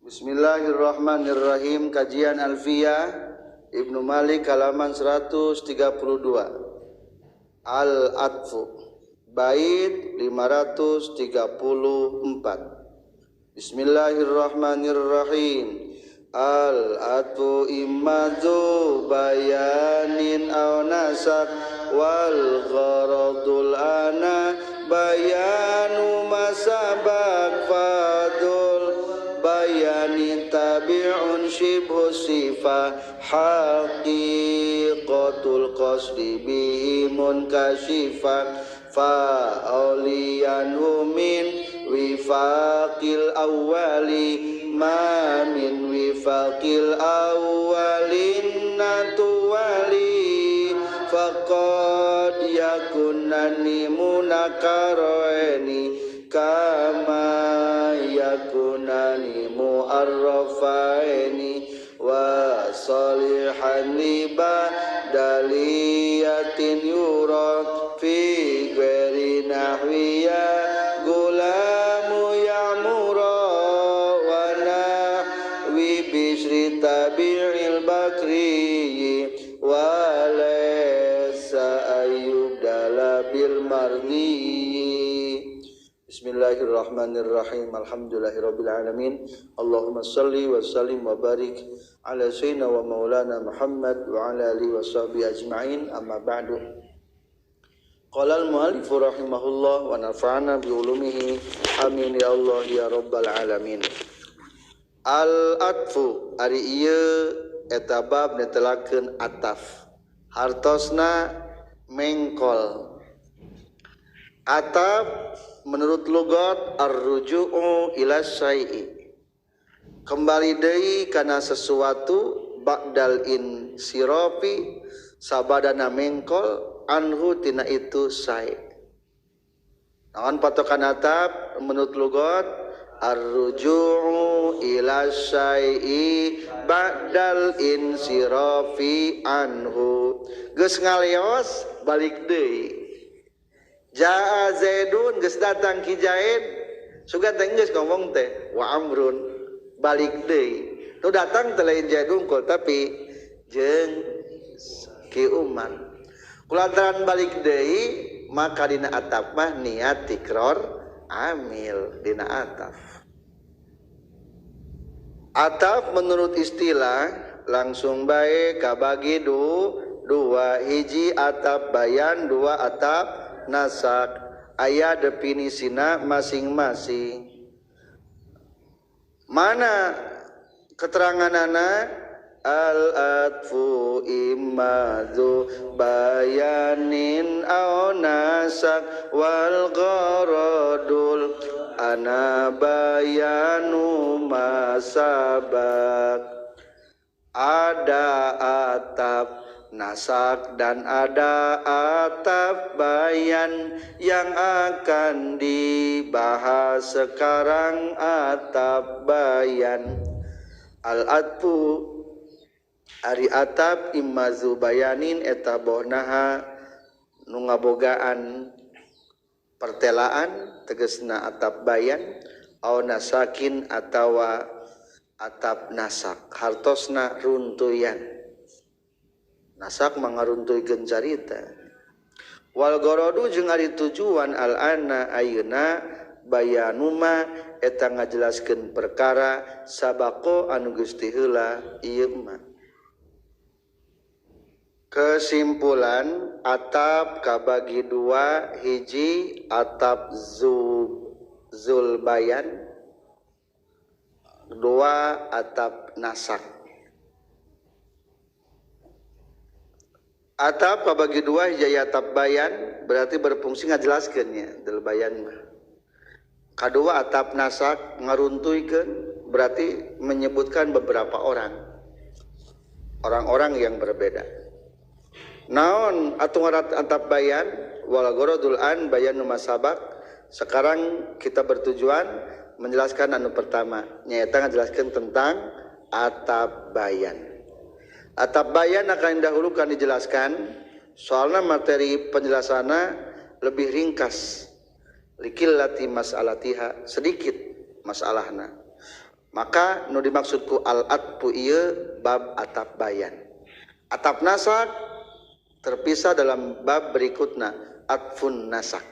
Bismillahirrahmanirrahim. Kajian Alfiyah Ibnu Malik halaman 132. Al-Atfu bait 534. Bismillahirrahmanirrahim. Al-atfu immadzu bayanin aw nasak wal gharadul ana bayanu masabak fadul bayani tabi'un shibhu sifa haqiqatul qasdi bihi munkashifa fa awliyanhu min wifaqil awwali ma min wifaqil awwalin natuwali faqad yakunani munakaroeni kama yakunani mu'arrafaini wa salihan liba daliyatin yura fi ghairi nahwiya gulamu ya'mura wa nahwi bisri tabi'il bakri wa laysa ayyub dalabil mardi. Bismillahirrahmanirrahim. Alhamdulillahirabbil alamin. Allahumma shalli wa sallim wa barik ala sayyidina wa maulana Muhammad wa ala alihi washabihi ajmain. Amma ba'du. Qala al-mu'allif rahimahullah wa nafa'ana bi ulumihi. Amin ya Allah ya rabbal alamin. Al-atfu ari ieu eta bab netelakeun ataf. Hartosna mengkol. Ataf menurut lugat ar-ruju'u ila syai'i, kembali deui kana sesuatu ba'dal insirafi sabadana mengkol anhu tina itu syai'. Naon patokan ataf menurut lugat ar-ruju'u ila syai'i ba'dal insirafi anhu, geus ngaleos balik deui. Jaa Zaidun geus datang ki Zaid, sugan teh geus ngomong teh wa amrun balik deui. Nu datang teh lain Zaid unggul tapi jeung ki Umar. Kulantaran balik deui maka dina ataf mah niat tikror amil dina ataf. Ataf menurut istilah langsung bae kabagi dua, hiji ataf bayan, dua ataf nasak. Aya definisina masing-masing. Mana keteranganana? Al-atfu immadzu bayanin aw nasak wal gharadul ana bayanu masabak. Ada ataf nasak dan ada ataf bayan. Yang akan dibahas sekarang ataf bayan. Al-atfu ari ataf immazu bayanin eta bohnaha nu ngabogaan pertelaan tegesna ataf bayan au nasakin atawa ataf nasak hartosna runtuyan. Nasak mangaruntuykeun carita. Wal gharadu jeung ari tujuan al-ana ayeuna bayanuma eta ngajelaskeun perkara sabaqo anu geus ti heula ieu mah. Kesimpulan ataf kabagi dua, hiji ataf zul bayan, dua ataf nasak. Ataf kabagi dua hiji ataf bayan berarti berfungsi ngajelaskeunnya del bayan mah. Kadua ataf nasak ngaruntuykeun berarti menyebutkan beberapa orang-orang yang berbeda. Naon atuh ataf bayan wal gharadul an bayanu masabak. Sekarang kita bertujuan menjelaskan anu pertama, nyaeta ngajelaskeun tentang ataf bayan. Ataf bayan akan didahulukan dijelaskan, soalnya materi penjelasannya lebih ringkas. Likillati mas'alatiha, sedikit masalahna. Maka nu dimaksudku al-atfu ieu bab atap bayan. Atap nasak terpisah dalam bab berikutna atfun nasak.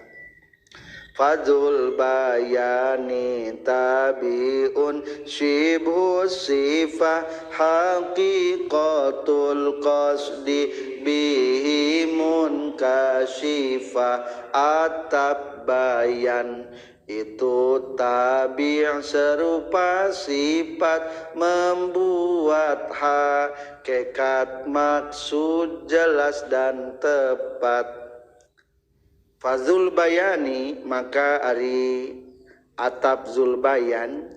Fadzul bayani tabiun syibhu sifah haqiqatul qasdi bihimun kasyifa atap bayan itu tabi' serupa sifat membuat hakikat maksud jelas dan tepat. Fazul bayani maka ari atap zulbayan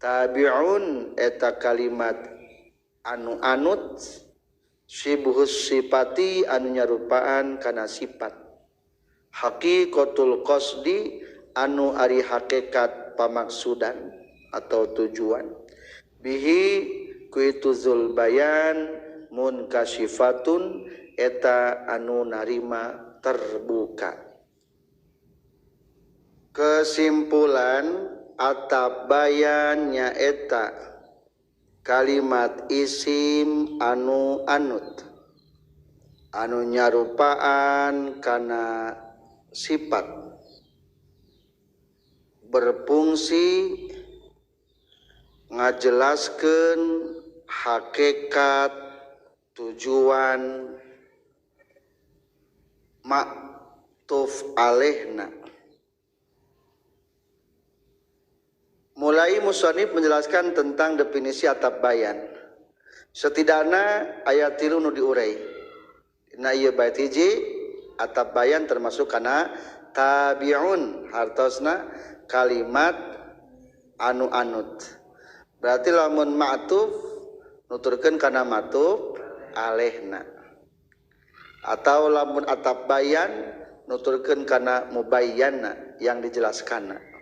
tabi'un eta kalimat anu anut syibhus sifati anu nyarupaan kana sifat haqiqatul qasdi anu ari hakikat pamaksudan atau tujuan bihi kuitu zulbayan munkasyifatun eta anu narima terbuka. Kesimpulan atap bayan nyaeta kalimat isim anu anut anu nyarupaan kana sifat berfungsi ngajelaskeun hakikat tujuan maktuf alaihna. Mulai musannif menjelaskan tentang definisi atap bayan. Setidaknya ayat 3 nu diurai. Na ieu bait hiji atap bayan termasuk kana tabi'un hartosna kalimat anu anut. Berarti lamun ma'tuf nuturkeun kana ma'tuf alaihna. Atau lamun atap bayan nuturkeun kana mubayyana yang dijelaskanna.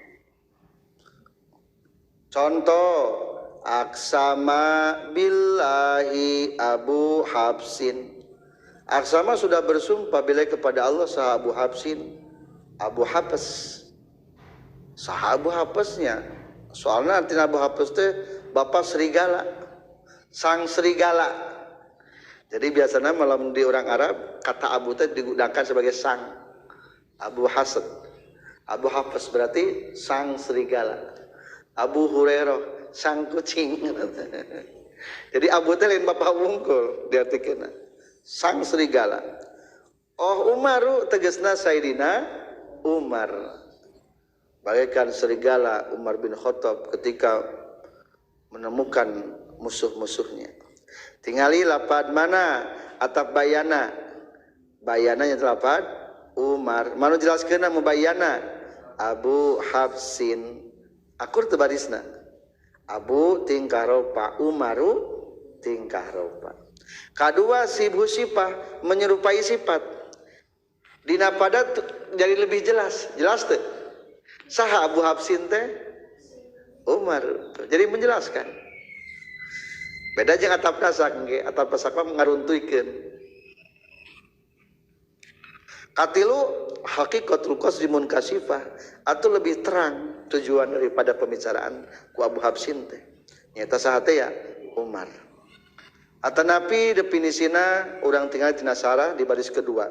Contoh aksama billahi Abu Habsin. Aksama sudah bersumpah billahi kepada Allah sah Abu Habsin. Abu Habs. Sah Abu Habsnya. Soalnya artinya Abu Habs teh bapak serigala. Sang serigala. Jadi biasanya malam di orang Arab kata Abu teh digunakan sebagai sang. Abu Hasad. Abu Habs berarti sang serigala. Abu Hurairah sang kucing. Jadi Abu teh lain bapak wungkul diartikeun sang serigala. Oh Umaru tegasna Sayyidina Umar. Bagaikan serigala Umar bin Khattab ketika menemukan musuh-musuhnya. Tingali lapad mana atap bayana. Bayana yang lapad Umar. Manu jelaskeun mubayana Abu Habsin. Akur teu barisna. Abu tingkah rupa, Umaru tingkah rupa. Kadua sibhu sifah menyerupai sifat. Dina pada jadi lebih jelas. Jelas teu? Saha Abu Habsin teh? Umar. Jadi menjelaskan. Beda jeung atap nasak ge, atap nasak mah ngaruntuikeun. Katilu haqiqatul qasdi munkasifah atau lebih terang tujuan daripada pembicaraan ku Abu Habsin teh. Nyata saha teh ya Umar. Atanapi definisina urang tinggal tina sarah di baris kedua.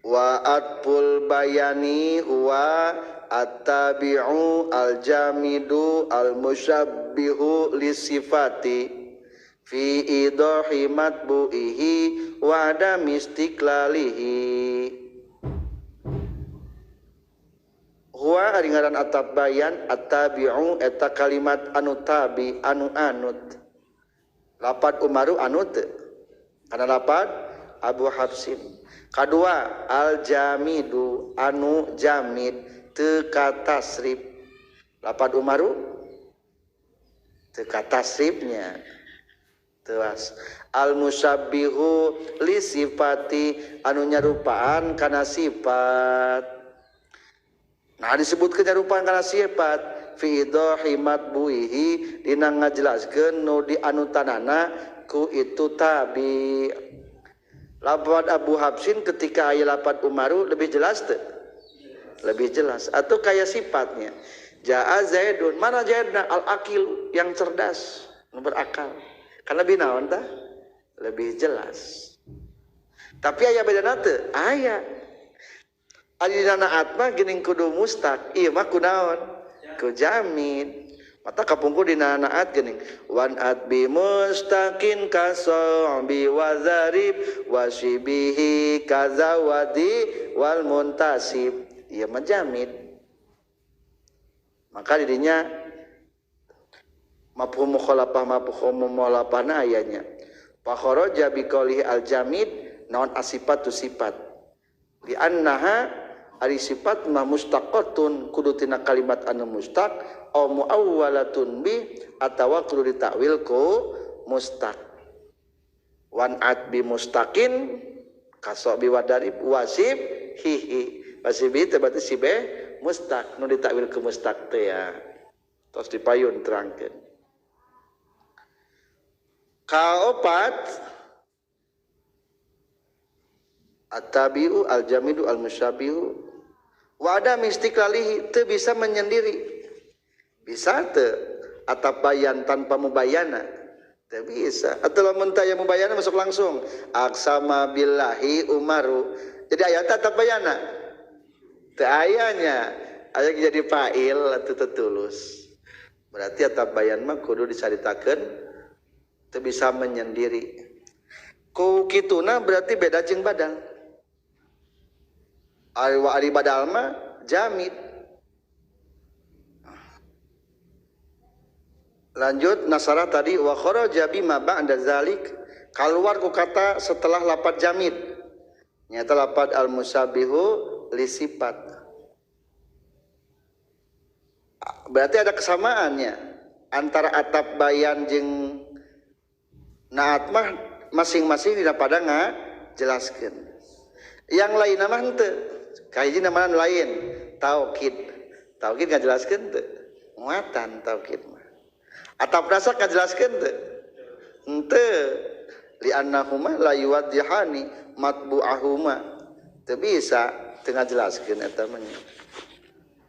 Wa atful bayani huwa at-tabi'u al-jamidu al-musyabbihu lisifati fi idahi matbu'ihi wa adami istiqlalihi. Huwa ari ngaran atap bayan at-tabi'u eta kalimat anu tabi anu anut. Lapad Umaru anut kana lapad Abu Habsin. Kadua al-jamidu anu jamid teu katasrif. Lapad Umaru teu katasrifnya. Tewas al-musabbihu li sifati anu nyarupaan kana sifat. Nah disebut kenyarupaan kana sifat fi idahi matbuihi dina ngajelaskeun nu dianutanana ku itu tabi. Lapad Abu Habsin ketika aya lapad Umaru lebih jelas teu? Lebih jelas atau kayak sifatnya. Jaa Zaidun, mana Zaidna al-aqil yang cerdas, berakal. Karena lebih naon tah? Lebih jelas. Tapi aya bedana teu? Aya. Ari dina naat mah geuning kudu mustaq, ieu mah kunaon? Ku jamid. Mata kapungkur dina naat geuning wan at bi mustaqin kasabi wa zarib wa shibihi kazawadi wal muntasib. Ieu mah jamid. Maka dirinya mafhum mukhalafah mafhum mukhalafahna ayanya fa kharaja bi qawlihi al jamid naon asifatu sifat li annaha ari sifat ma mustaqatun kudu tina kalimat anu mustaq au muawwalatun bi atawa kudu ditakwil ku mustaq wan at bi mustaqin kaso bi wadarib wasib hihi wasib itu berarti sibe mustaq nu ditakwil ke mustaq teh ya tos dipayun terangkeun kaopat at-tabi'u al-jamidu al-musyabihu wa ada istiqlalihi teu bisa menyendiri bisa teu atabayan tanpa mubayana teu bisa atau lamun taya mubayana masuk langsung aqsama billahi umaru jadi aya atabayana teu ayanya aya jadi fa'il atau tetulus berarti atabayan mah kudu dicaritakeun teu bisa menyendiri ku kituna berarti beda jeung badal ari badal mah jamid lanjut nasara tadi wa kharaja bima ba'da zalik keluar ku kata setelah lafaz jamid nyata lafaz al musabihu li sifat berarti ada kesamaannya antara atap bayan jeung naat mah masing-masing tidak pada ngajelaskeun yang lain mah henteu kahiji namana lain taukid ngajelaskeun teu muatan taukid mah atap dasar ngajelaskeun teu henteu li annahuma la yuwaddihani matbu'ahuma teu bisa teu ngajelaskeun eta mah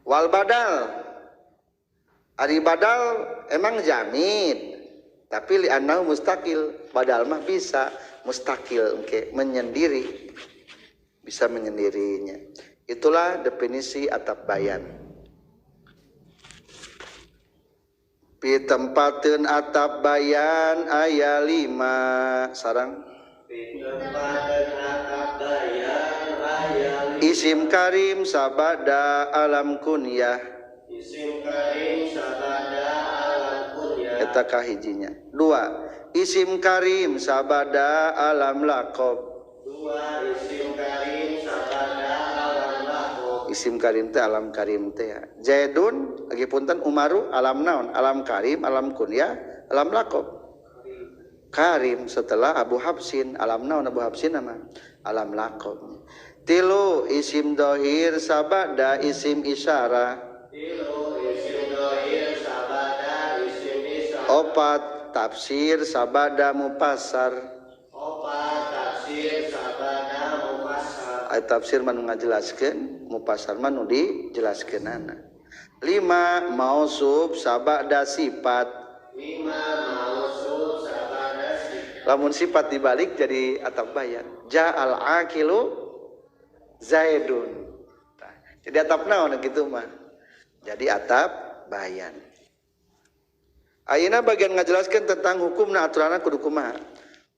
wal badal ari badal emang jamid tapi li annahu mustaqil badal mah bisa mustaqil engke menyendiri bisa menyendirinya itulah definisi atap bayan pi tempateun atap bayan aya 5 sareng pi tempateun atap bayan aya 5 isim karim sabada alam kunyah isim karim sabada alam kunyah eta kahijinya 2 isim karim sabada alam laqab 2 isim karim sabada alam laqab isim karim teh alam karim teh ya Zaidun lagi punten Umaru alam naon alam karim alam kunyah alam laqab karim setelah Abu Habsin alam naon Abu Habsin nama alam laqab 3 isim dohir sabada isim isyarah 4 tafsir sabada mufassar 4 tafsir sabada mufassar ay tafsir manu ngajelaskeun mufassar manu dijelaskeunana 5 mausuf sabada sifat 5 mausuf sabada sifat lamun sifat dibalik jadi atap bayan ja'al aqilu zaidun jadi atap naon gitu mah jadi atap bayan ayeuna bagian ngajelaskeun tentang hukumna aturanna kudu kumaha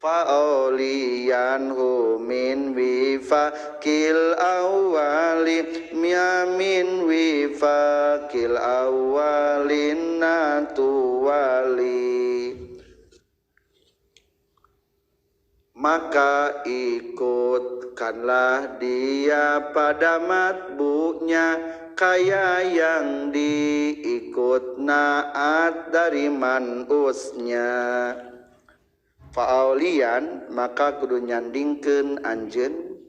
fa'oliyanhu min wifaqil awwali min wifaqil awwalin natuwali maka ikutkanlah dia pada matbu'nya kaya yang diikut naat dari manusnya fa'aulian maka kudu nyandingkeun anjeun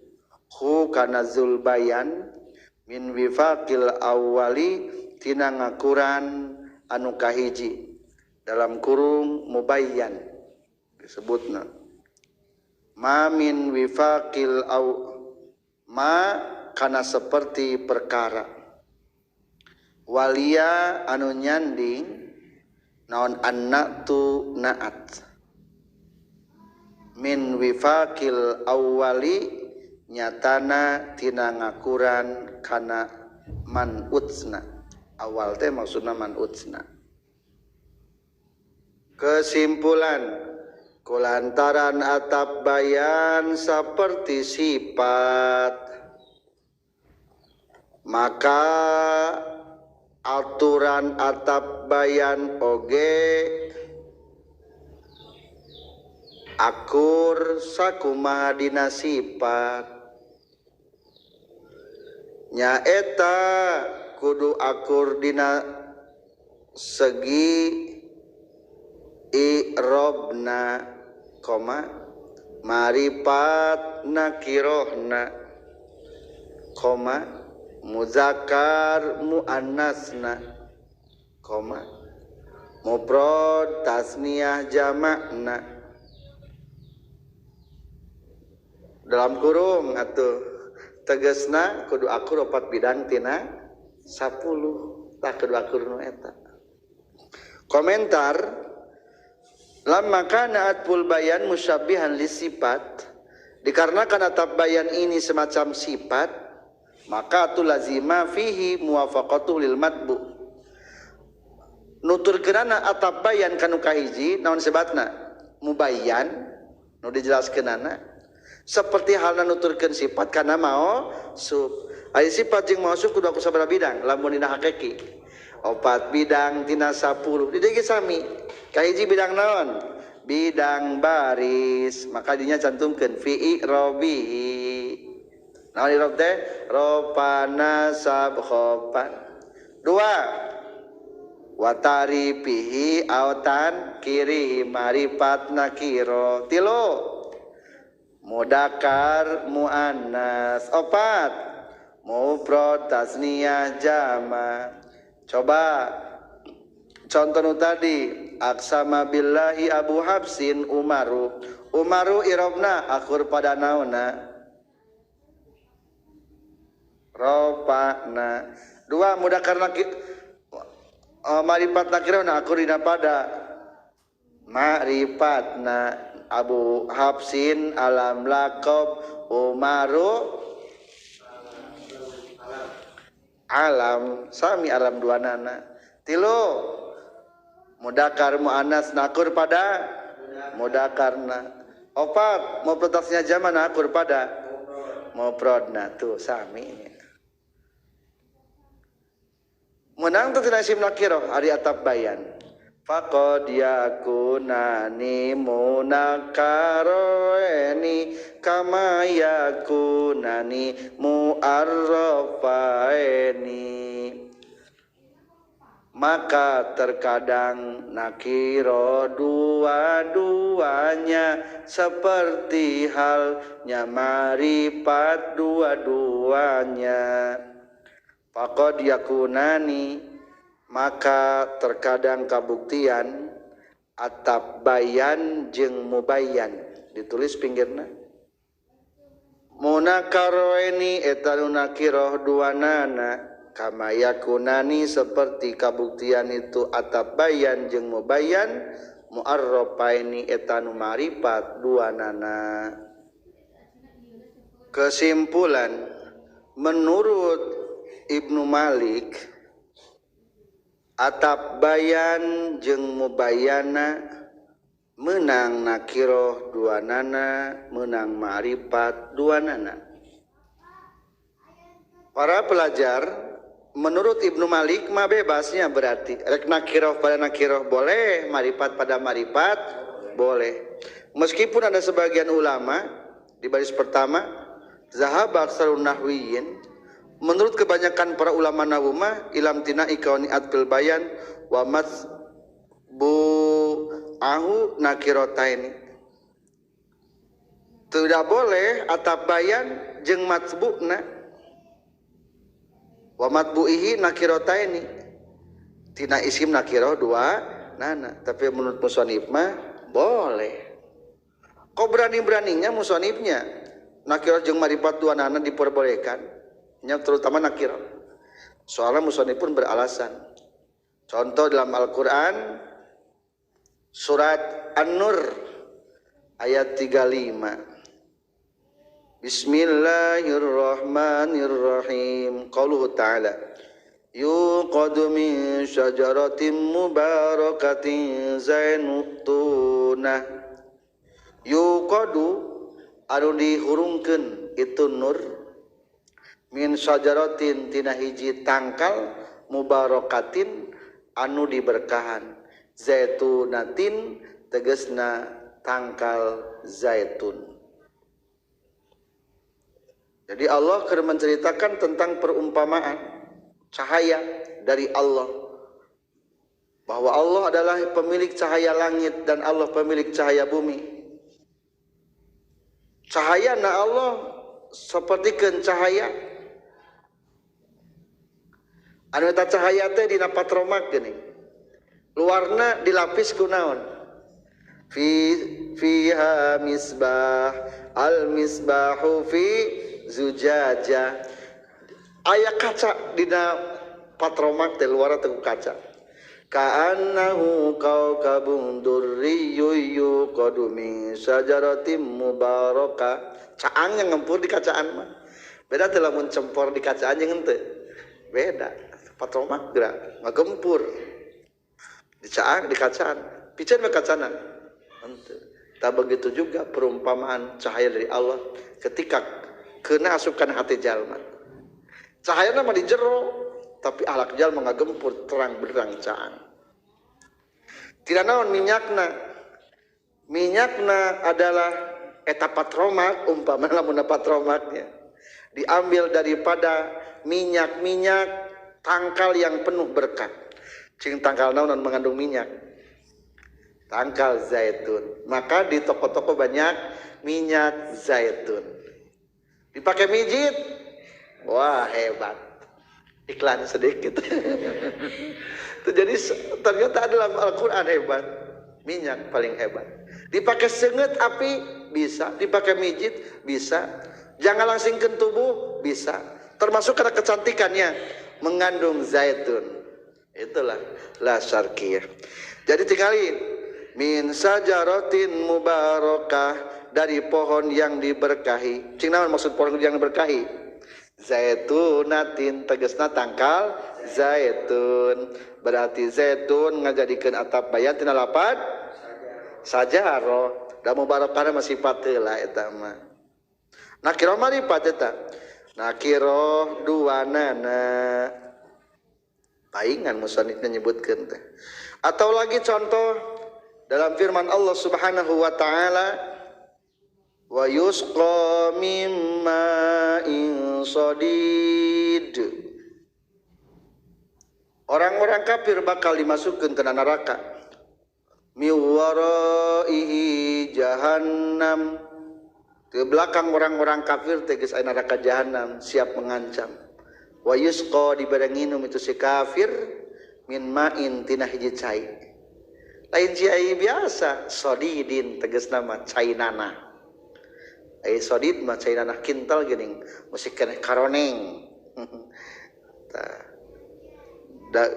hu kana zulbayan min wifaqil awwali tina ngakuran anu kahiji dalam kurung mubayyan disebutna ma min wifaqil aw ma kana seperti perkara walia anu nyanding naon anna tu naat min wifakil awwali nyatana tina ngakuran kana man utsna awal teh maksudna man utsna. Kesimpulan kulantaran atap bayan seperti sifat maka aturan atap bayan oge akur sakumaha dina sifat nyaeta kudu akur dina segi i'robna koma marifat nakirohna koma muzakkar muannasna koma mufrad tasniyah jamakna dalam kurung atuh tegasna kudu akur 4 bidang tina 10 tah kudu akur nu eta. Komentar lamma kana atful bayan musyabbihan lisifat dikarenakan atap bayan ini semacam sifat maka tu lazima fihi muwafaqatu lil matbu nuturkeunana atap bayan kanu kahiji naon sebatna mubayyan nu dijelaskeunana seperti halna nuturkeun sifat kana mausuf aya sifat jeung mausuf kudu aku sabaraha bidang lamun dina hakiki 4 bidang tina 10 di dieu ge sami kahiji bidang naon bidang baris maka dinya cantumkeun fi i'robihi naon i'rob teh rofana sabkhopan 2 watari pihi autan kiri marifat nakiro 3 mudakar muannas 4 mufrad tasniyah jama. Coba contoh nu tadi aqsama billahi Abu Habsin Umaru irobna akur pada nauna ropana 2 mudakar marifat nakirona akur dina pada ma'rifatna Abu Habsin alam laqab Umaru alam sami alam dua nana 3 mudakar muannas nakur pada mudakarna 4 mufrad tasniyah jama nakur pada mufradna tuh sami menang teu tina isim nakirah ari atap bayan faqad yakunani munakaroeni kama yakunani muarrafaeni maka terkadang nakiro dua-duanya seperti halnya marifat dua-duanya faqad yakunani maka terkadang kabuktian atap bayan jeung mubayyan ditulis pinggirna munakaroeni eta nu nakirah duanana kama yakunani seperti kabuktian itu atap bayan jeung mubayyan muarrafaini eta nu marifat duanana. Kesimpulan menurut Ibnu Malik atap bayan jeung mubayyana menang nakiroh duanana menang ma'rifat duanana. Para pelajar menurut Ibnu Malik mah bebasnya berarti rek nakiroh pada nakiroh boleh ma'rifat pada ma'rifat boleh meskipun ada sebagian ulama di baris pertama zahaba aksarun nahwiyin menurut kebanyakan para ulama nahwu mah ilam tina ikauni atfil bayan wa masbu ahu nakirotaini tidak boleh atap bayan jeung matsbu'na wa matbu'ihi nakirotaini tina isim nakiroh dua nana tapi menurut musannif mah boleh kok berani-beraninya musannifnya nakiroh jeung marifat dua nana diperbolehkan nya terutama nakirah Soalnya musannif pun beralasan. Contoh dalam Al-Qur'an surat An-Nur ayat 35. Bismillahirrahmanirrahim. Qauluhu ta'ala yuqadu min syajaratin mubarakatin zaituna. Yuqadu anu dihurungkeun itu nur min syajaratin tina hiji tangkal mubarakatin anu diberkahan zaitunatin tegasna tangkal zaitun. Jadi Allah keur menceritakan tentang perumpamaan cahaya dari Allah, bahwa Allah adalah pemilik cahaya langit dan Allah pemilik cahaya bumi. Cahaya na Allah sapertikeun cahaya anu eta cahaya teh dina patromak geuning. Luarna dilapis ku naon? Fiha misbah al misbahu fi zujaja. Aya kaca dina patromak teh luar teh kaca. Ka'annahu kaukabun durriyyun yuqadu min syajaratin mubarakah. Caang yang ngempur di kacaan mah. Beda teh lamun cempor di kacaan jeung henteu. Beda. Patromak geura ngagempur. Di caang di kacaan. Piceun mah kacana. Henteu. Tak begitu juga perumpamaan cahaya dari Allah ketika kena asupkan hati jalma. Cahayana mah di jero, tapi ahlak jalma ngagempur terang benderang caang. Tidak naon minyakna. Minyakna adalah eta patromak, umpama lamun patromaknya diambil daripada minyak-minyak tangkal yang penuh berkah. Cing tangkal naon mengandung minyak? Tangkal zaitun. Maka di toko-toko banyak minyak zaitun. Dipakai mijit, wah hebat. Iklan sedikit. Jadi ternyata dalam Al-Quran hebat. Minyak paling hebat. Dipakai senget api bisa, dipakai mijit bisa. Jangan langsingkeun tubuh bisa. Termasuk karena kecantikannya mengandung zaitun. Itulah la syarqiyah. Jadi tinggalin min sajaratin mubarakah, dari pohon yang diberkahi. Cing naon maksud pohon yang diberkahi? Zaitunatin tegasna tangkal zaitun. Berarti zaitun ngajadikeun atap bayan tina lapad sajaro. Da mubarakahna mah sifat heula eta mah. Nakirah marifat eta. Nakirah duanana. Paingan musannifna nyebutkeun teh. Atau lagi contoh dalam firman Allah Subhanahu wa taala, wa yusqa mim ma'in sadid. Orang-orang kafir bakal dimasukkan ke neraka. Mi waraihi jahannam. Di belakang orang-orang kafir tegas aya neraka jahanam siap mengancam. Wa yusqa diberi minum itu si kafir min ma'in tina hiji cai. Lain cai biasa, sadidin tegas nama cai nanah. Ai sadid mah cai nanah kintal geuning, musik kana karoneng. Da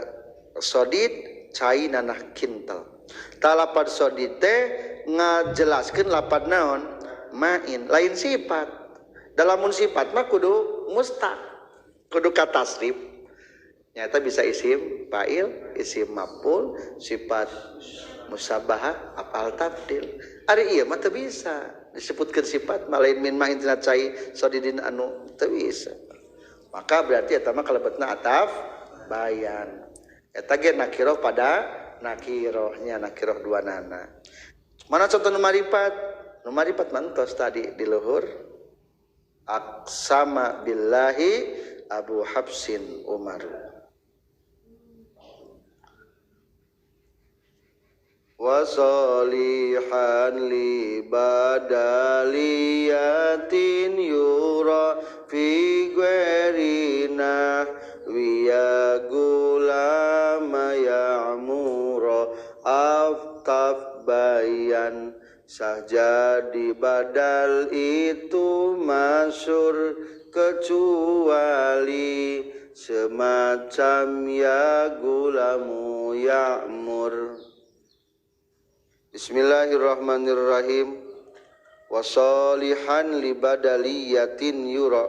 sadid cai nanah kintal. Ta lapad sadid teh ngajelaskeun lapad naon? Main, lain sifat. Dalamun sifat mah kudu mustaq, kudu katasrif. Nyata bisa isim fa'il, isim maf'ul, sifat musabbahah, afal tafdil. Ari ieu mah teu bisa disebutkeun sifat malain min ma'in tina cai sadidin anu teu bisa. Maka berarti eta mah kalebetna ataf bayan. Eta ge nakirah pada nakirahnya, nakirah duanana. Mana contoh nu marifat? Nu marifat mantos tadi di luhur. Aqsama billahi Abu Hafsin Umar. Wa salihan li badaliyatin yura fi ghairina wiya gulama ya'mura aftaf bayan sahjadi badal itu masyur kecuali semacam ya gulamu ya'mur. Bismillahirrahmanirrahim. Wasolihan libadaliyatin yura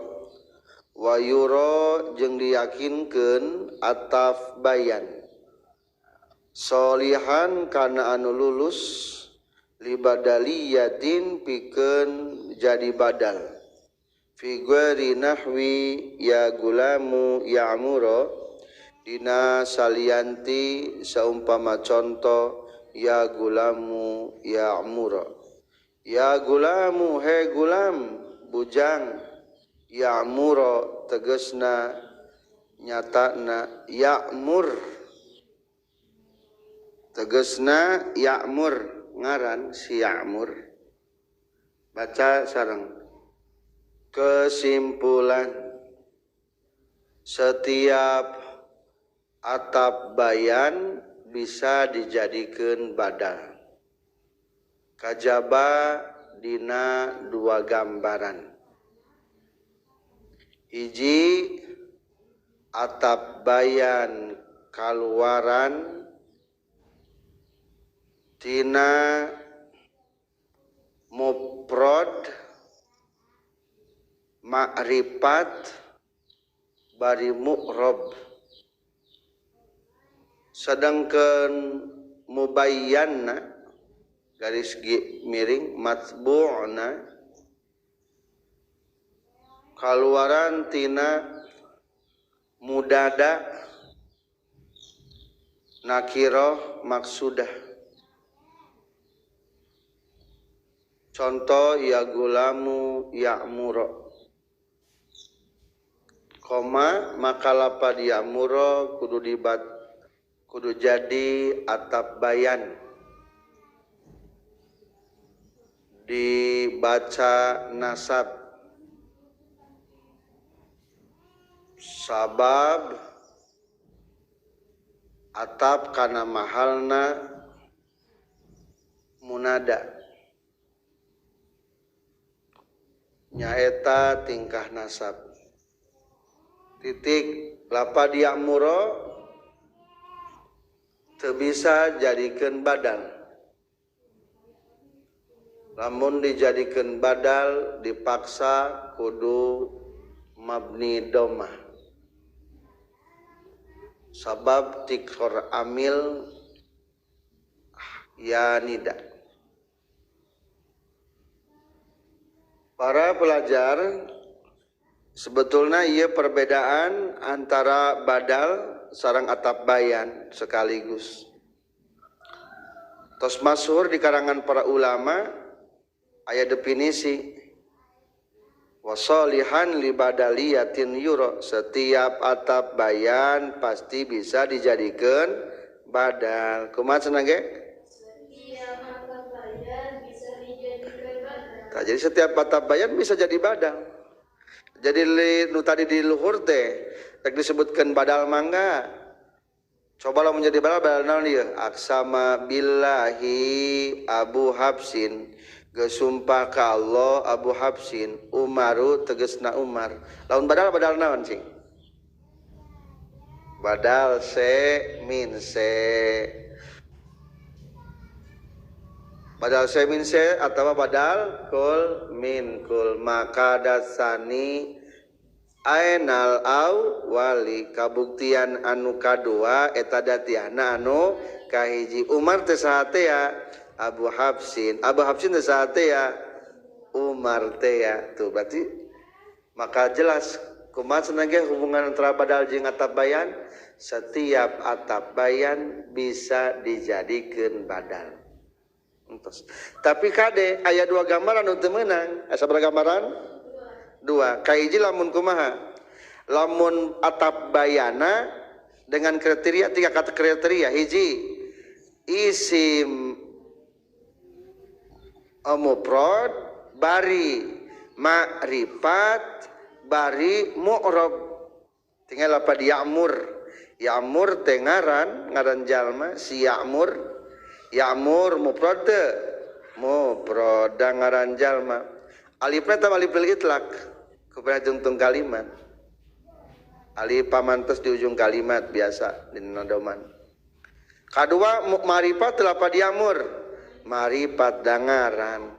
wa yura jeung diyakinkeun ataf bayan solihan kana anu lulus libadaliyatin pikeun jadi badal fi ghairi nahwi ya gulamu ya'mura dina salianti saumpama contoh ya gulamu ya'mura. Ya gulamu he gulam bujang ya'mura tegasna nyatana ya'mur tegasna ya'mur ngaran si ya'mur. Baca sareng. Kesimpulan setiap atap bayan bisa dijadikan badal. Kajaba dina dua gambaran. Hiji atap bayan kaluaran tina mufrad ma'rifat bari mu'rab. Sedangkan mubayyanna garis miring matbu'na kaluaran tina mudada nakirah maksudah. Contoh ya gulamu ya'mura koma maka lapad ya'mura kudu jadi atap bayan dibaca nasab sabab atap kana mahalna munada nyaeta tingkah nasab titik lapad ya'mura teu bisa jadikeun badal. Lamun dijadikan badal dipaksa kudu mabni domah sabab tikror amil ya nida. Para pelajar, sebetulnya ieu perbedaan antara badal sareng atap bayan sekaligus tos masyhur di karangan para ulama. Aya definisi wasolihan libadaliyatin yura setiap atap bayan pasti bisa dijadikan badal. Kumaha cenah ge? Setiap atap bayan bisa dijadikan badal. Jadi setiap atap bayan bisa jadi badal. Jadi nu tadi di luhur teh rek disebutkeun badal mangga. Cobalah menjadi badal naon ieu? Aksama billahi Abu Habsin gesumpah ka Allah Abu Habsin Umaru tegesna Umar. Laun badal naon cing? Badal se min se. Badal se min se atau badal kul min kul maka dasani ainal au wali kabuktian anu kadua eta datiana anu kahiji. Umar teh saha teh ya? Abu Habsin teh saha teh ya? Umar teh ya. Tuh berarti maka jelas kumaha cenah ge hubungan antara badal jeung atap bayan. Setiap atap bayan bisa dijadikeun badal. Entos. Tapi kade aya dua gambaran nu teu meunang. Asa sabaraha gambaran? Dua. Kahiji lamun kumaha? Lamun atap bayana dengan kriteria tiga kata kriteria. Hiji isim mufrad bari ma'rifat bari mu'rab. Tinggal apa di ya'mur. Ya'mur teh ngaran jalma si ya'mur. Ya'mur mufrad teh mufrad ngaran jalma. Alifna teh alif lil itlaq kepada tungtung kalimat. alif pamantes di ujung kalimat biasa di nadoman. Kadua marifat telapa diamur, marifat dangaran.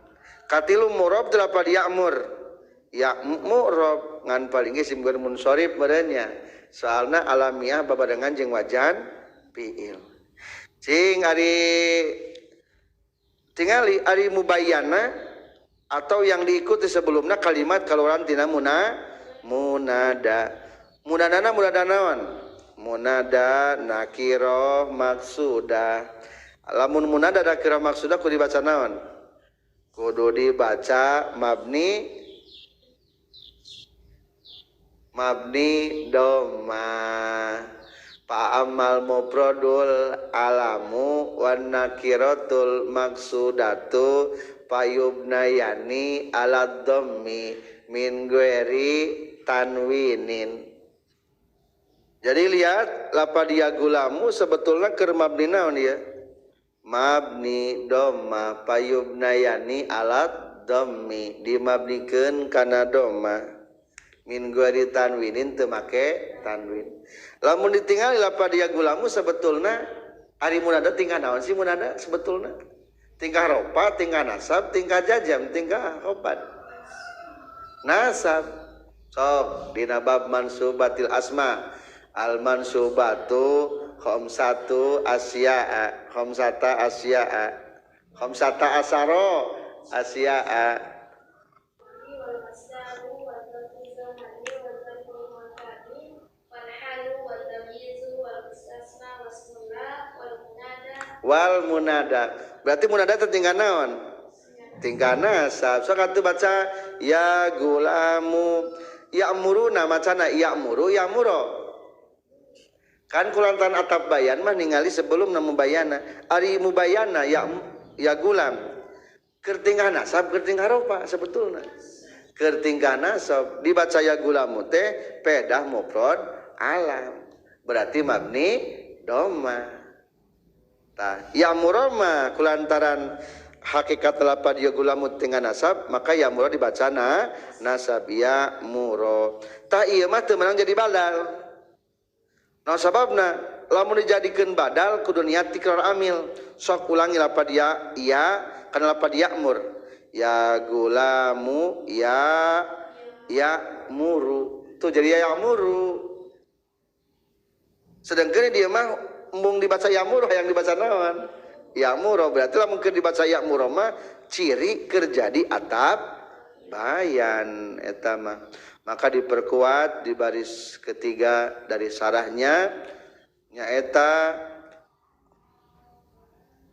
Katilu murob telapa diamur, ya murob ngan paling isim gur munsorib merenya. Soalna alamiah babadengan jeung wajan fiil. Cing ari tingali ari mubayyana atau yang diikuti sebelumnya kalimat kaluaran tina munada. Munadanawan. Munada nakiroh maksudah. Lamun munada nakiroh maksudah kudu dibaca naon? Kudu dibaca mabni doma. Pa'amal mufradul alamu wan nakiratul maksudatu payubnayani ala dhammi min ghairi tanwinin. Jadi lihat lapa dia gulamu sebetulnya keur mabni naon ya? Mabni doma payubnayani ala dhammi dimabnikeun kana doma. Min ghairi tanwinin teu make tanwin. Lamun ditinggali lapa dia gulamu sebetulna ari munada tingkah naon sih munada sebetulna? Tingkah ropa, tingkah nasab, tingkah jajam, tingkah khobar. Nasab sok dina bab mansubatil asma. Al mansubatu khamsatu asya'a, khamsata asya'a, khamsata asaro asya'a. Wal munada berarti munada tertinggal naon? Tinggal nasab. So katu baca ya gulamu ya'muruna macana ya'muru ya'muro. Kan kulantan atap bayan mah ningali sebelum na mubayana. Ari mubayana ya gulam. Keur tinggal nasab keur tinggal ropa sebetulna. Keur tinggal nasab dibaca ya gulamu teh pedah mufrad alam. Berarti mabni doma. Tah ya'muru mah kulantaran hakikat lapad ya gulamu tinggal nasab maka ya'muru dibaca nasab ya'muru. Tah ieu mah teu meunang jadi badal. Nah sababna lamun dijadikeun badal kudu niat tikrar amil. Sok ulangi lapad ya iya kana lapad ya'mur. Ya gulamu ya'muru. Tuh jadi ya'muru. Sedangkan dia mah embung dibaca ya'muru yang dibaca naon? Ya'muru berarti lamun keur dibaca ya'muru mah ciri keur jadi atap bayan eta mah. Maka diperkuat di baris ketiga dari sarahnya nyaeta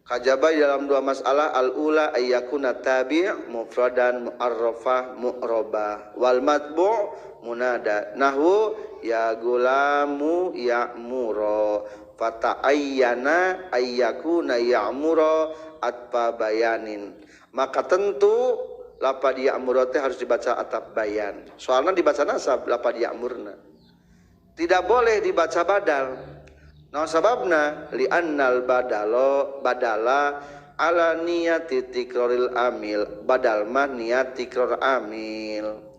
kajaba dalam dua masalah al-ula ayyakuna tabi' mufradan mu'arrafah mu'rabah wal matbu' munada nahwu ya gulamu ya'muru fata'ayyana ayyakuna ya'muru atfa bayanin. Maka tentu lapad ya'muru teh harus dibaca atap bayan. Soalnya dibaca nasab lapad ya'murna. Tidak boleh dibaca badal. Nah sababna li annal badala ala niyati tikraril amil. Badal mah niat tikrar amil.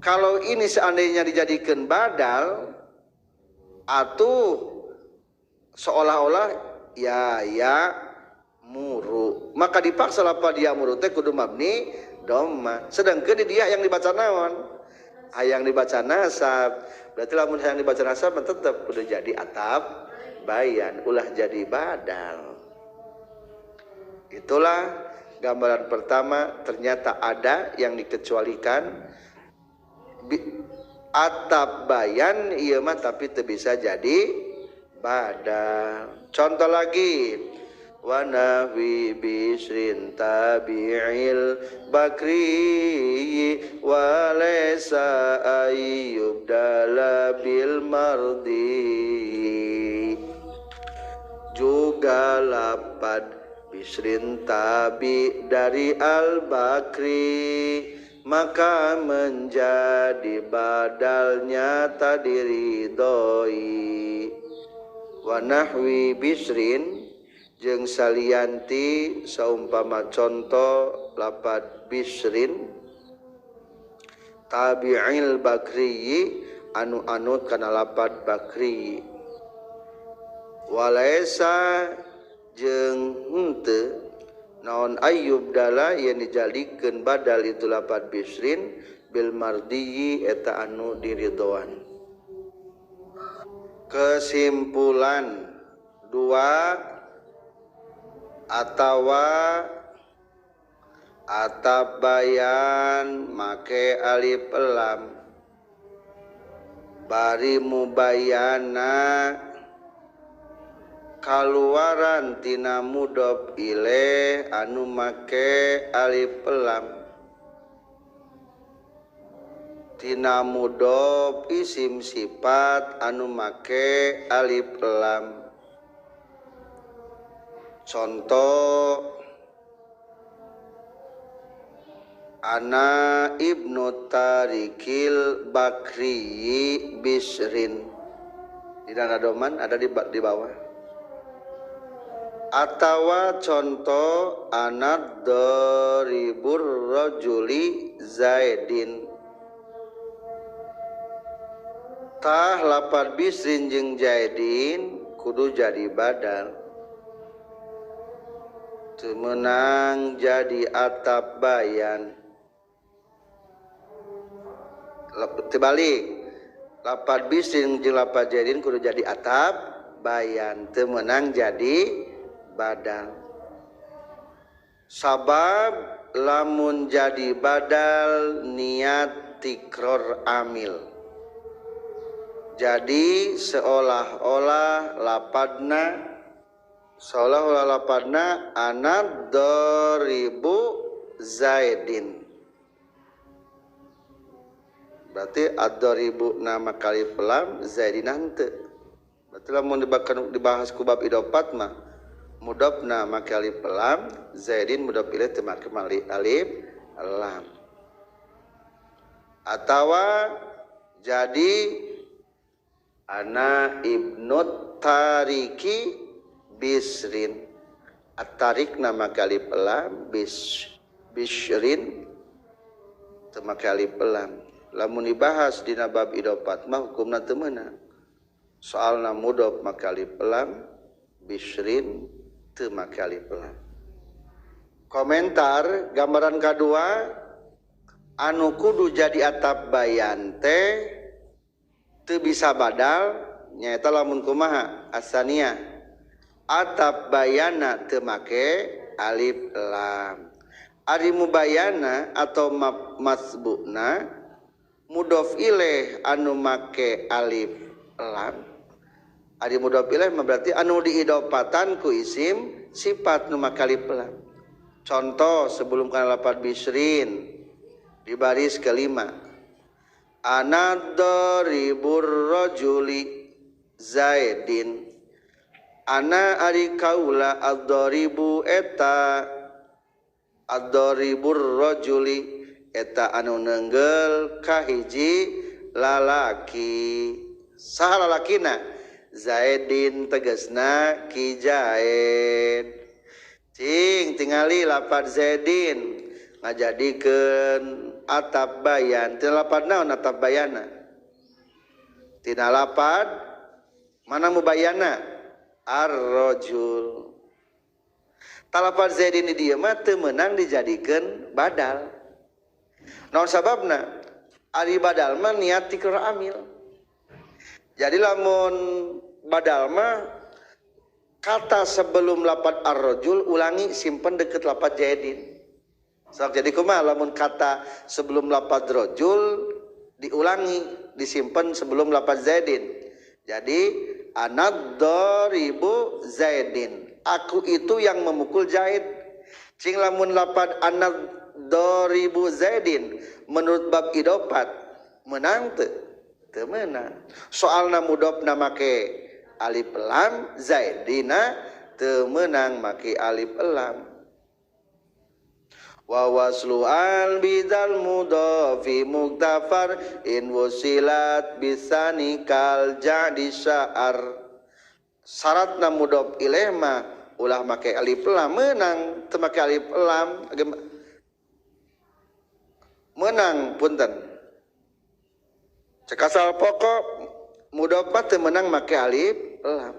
Kalau ini seandainya dijadikan badal atuh seolah-olah ya muru maka dipaksa lapad ya'muru teh kudu mabni doma. Sedangkan di dia yang dibaca naon? Yang dibaca nasab. Berarti lamun yang dibaca nasab tetap kudu jadi atap bayan ulah jadi badal. Itulah gambaran pertama, ternyata ada yang dikecualikan atap bayan ieu mah tapi teu bisa jadi badal. Contoh lagi wa nahwi bisrin tabi'il bakri wa laysa ayyub dalabil mardi. Juga lapad bisrin tabi dari al-bakri maka menjadi badalnya tadiridoi. Wa nahwi bisrin jeung salianti saumpama contoh lapad bisrin tabi'il bakri anu anut kana lapad bakri walaisa jeung henteu naon ayyub dala yang dijadikeun badal itu lapad bisrin bil mardiyi eta anu diridhoan. Kesimpulan dua atawa atap bayan make alif lam bari mubayana kaluaran tina mudhof ilaih anu make alif lam tina mudhof isim sifat anu make alif lam. Contoh ana ibnu tarikil bakri bisrin di dalam doman ada di bawah. Atawa contoh ana daribur rajuli zaidin tah lapad bisrin jeung zaidin kudu jadi badal teu meunang jadi atap bayan. Terbalik lapad bisrin jeung lapad zaidin kudu jadi atap bayan teu meunang jadi badal. Sabab lamun jadi badal niat tikror amil jadi seolah-olah lapadna anad doribu zaidin berarti ad-doribu nama kali pelam zaidin henteu berarti lamun dibahas ku bab idofat mah mudhofna make alif lam zaidin mudhof ilaih teu make alif lam atawa jadi ana ibnu tariki bisrin at-tarik nama alif lam bisrin teu make alif lam. Lamun dibahas dina bab idofat mah hukumna teu meunang soalna mudhof make alif lam bisrin teu make alif lam. Komentar gambaran kadua anu kudu jadi atap bayan teh teu bisa badal nyaeta lamun kumaha asaniyah atap bayana teu make alif lam. Ari mubayana atau masbukna mudhof ilaih anu make alif lam. Ari mudhof ilaih berarti anu diidopatan ku isim sifat nu make alif lam. Contoh sebelum kana lapad bisrin di baris kelima ana daribur rajuli zaidin ana ari kaula ad-daribu eta ad-daribur rajuli eta anu neunggel ka hiji lalaki saha lalakina zaidin tegasna ki zaid cing tingali lapad zaidin ngajadikeun atap bayan tina lapad naon atap bayana tina lapad mana mubayana ar-rajul talapad zaidin di dieu mah teu meunang dijadikeun badal naon sababna ari badal mah niat tikror amil jadi lamun badal mah kata sebelum lapad ar-rajul ulangi simpen deket lapad zaidin. Jadi kumaha lamun kata sebelum lapad rajul diulangi disimpan sebelum lapad zaidin. Jadi anad daribu zaidin aku itu yang memukul zaid. Cing lamun lapad anad daribu zaidin menurut bab idofat menang teu meunang. Soalna mudhofna make alif lam zaidina teu meunang make alif lam. Wa waslu al bidal mudhafi muktafar in wasilat bisani kal jadi sya'ar syaratna mudhaf ilaih mah ulah make alif lam meunang teu make alif lam meunang punten cek asal pokok mudhof teu menang make alif lam.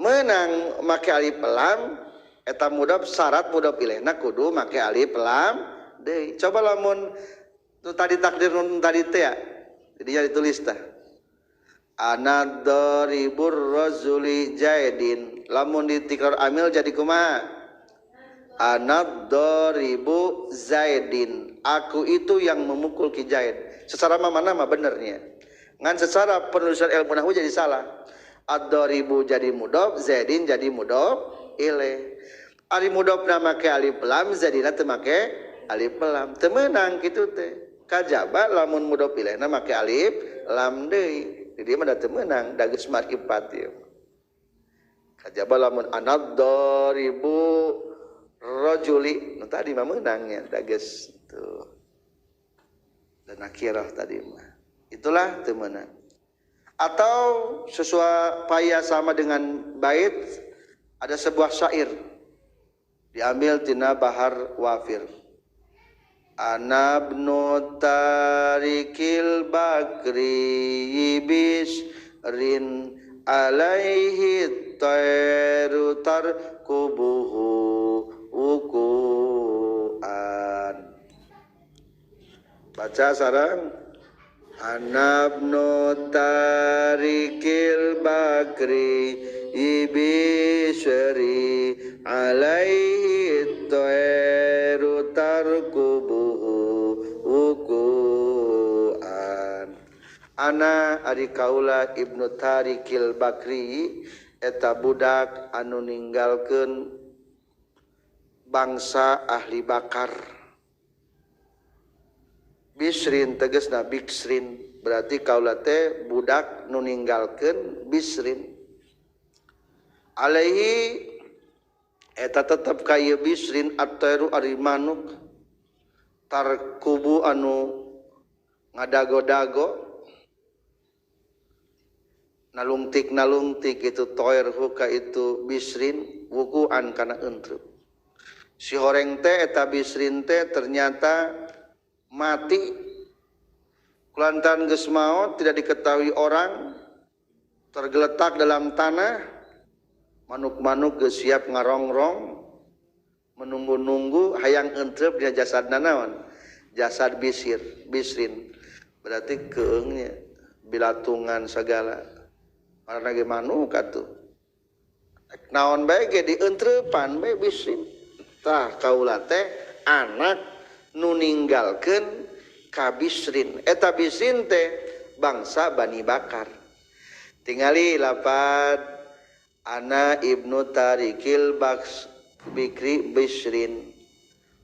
Menang make alif lam eta mudhof syarat mudhof ilaihna kudu make alif lam deui. Coba lamun tu tadi takdir nun tadi teh ya. Jadi ditulis tah. Ana daribur rajuli Zaidin. Lamun di tikrar amil jadi kumaha? Ana daribu Zaidin. Aku itu yang memukul ki Zaid. Secara mana mah benernya. Ngan secara penulisan ilmu nahwu jadi salah. Ad-daribu jadi mudhof, Zaidin jadi mudhof ilaih. Ari mudhofna make alif lam, Zaidina teu make alif lam. Teu meunang kitu teh. Kajaba lamun mudhof ilaihna make alif lam deui. Jadi mah teu meunang da geus marifat ieu. Kajaba lamun anad-daribu rajuli, nu tadi mah meunangnya da geus tuh. Dan nakirah tadi mah. Itulah teu meunang. Atau sesuai sama dengan bait ada sebuah syair diambil tina Bahar Wafir. Anabnu tarikil bakri bisrin alaihi tayru tarkubuhu ukuan. Baca sareng. Anabnu tarikil bakri ibisri alaihi tayru tarkubuhu ukuan. Ana ari kaula Ibnu Tarikil Bakri eta budak anu ninggalkeun bangsa ahli bakar. Bisrin tegasna biksrin berarti kaula teh budak nu ninggalkeun bisrin. Alaihi eta tetep ka ieu bisrin at-tayru ari manuk tarkubu anu ngadago-dago nalungtik itu toyerhu ka itu bisrin wukuan kana euntreuk. Si horeng teh eta bisrin teh ternyata mati kulantaran geus maot tidak diketahui orang, tergeletak dalam tanah, manuk-manuk geus siap ngarongrong menunggu-nunggu hayang entrep dina jasadna naon? Jasad bisrin. Berarti keungnya bilatungan segala. Karena ge manuk atuh. Naon bae ge dientrepan bae bisrin. Tah kaula teh anak nu ninggalkeun ka bisrin. Eta bisrin teh bangsa Bani Bakar. Tingali lapad ana Ibnu Tarikil Bikri bisrin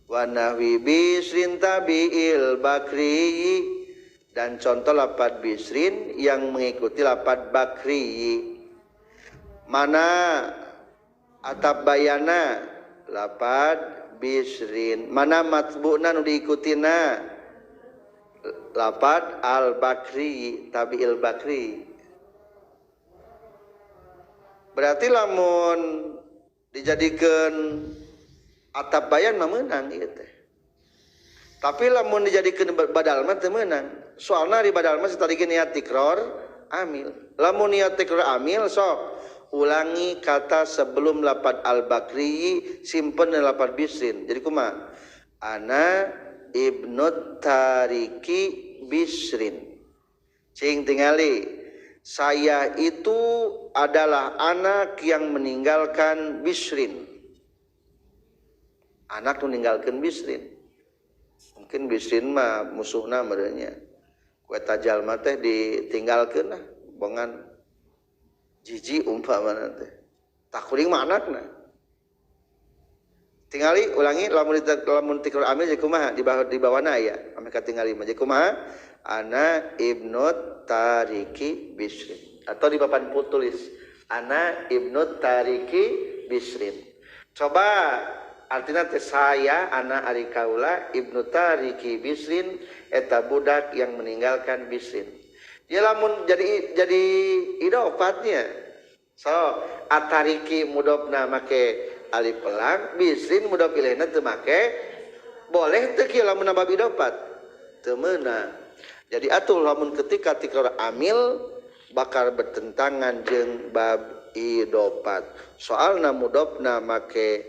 wa nahwi bisrin tabiil bakri, dan contoh lapad bisrin yang mengikuti lapad bakri. Mana atap bayana lapad bisrin, mana matbu'na nu diikutina lapad al-bakri tabi'il bakri. Berarti lamun dijadikan atap bayan mah meunang ieu teh. Tapi lamun dijadikan badal mah teu meunang. Soalna di badal mah satadi niat tikror amil. Lamun niat tikror amil sok ulangi kata sebelum lapad al-bakri, simpen lapad bisrin. Jadi kumaha? Ana Ibnu Tariki bisrin. Cing tingali, saya itu adalah anak yang meninggalkan bisrin. Anak meninggalkan bisrin. Mungkin bisrin mah musuhna merenya. Kue tajal mah teh ditinggalkeun lah, bongan jiji umpamana teh. Takuring mah anakna. Tingali ulangi lamun tikror amil jadi kumaha di bawana aya. Ame katingali mah jadi kumaha? Ana Ibnu Tariki bisrin. Atau di papan tulis Ana Ibnu Tariki bisrin. Coba artinya teh saya ana ari kaula Ibnu Tariki bisrin eta budak yang meninggalkan bisrin. Ya lamun jadi idofatnya. So atariki mudhofna make alif lam, bisrin mudhof ilaihna teu make boleh teu kieu lamun nambah idofat? Teu meunang. Jadi atuh lamun ketika tikar amil bakal bertentangan jeung bab idopat. Soalna mudofna make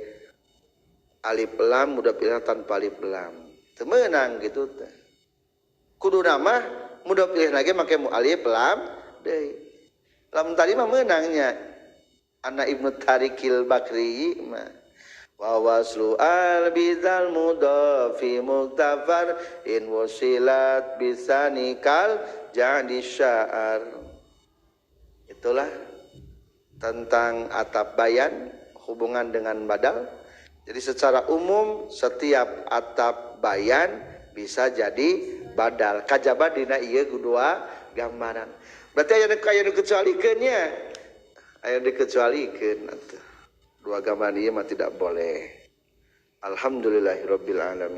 alif lam, mudaf ilaih tanpa alif lam. Teu meunang gitu teh. Kudu nama mudaf ilaih lagi make alif lam deui. Lamun tadi mah meunangnya. Ana Ibnu Tariqil Bakri mah wa waslu al bizal mudafi muktafar in wasilat bisanikal jadi sya'ar. Itulah tentang atap bayan hubungan dengan badal. Jadi secara umum setiap atap bayan bisa jadi badal. Kajaba dina ieu dua gambaran. Berarti aya nu kecualikeun nya. Aya dikecualikeun atuh. Dua gambaran ieu mah tidak boleh. Alhamdulillahirabbil alamin.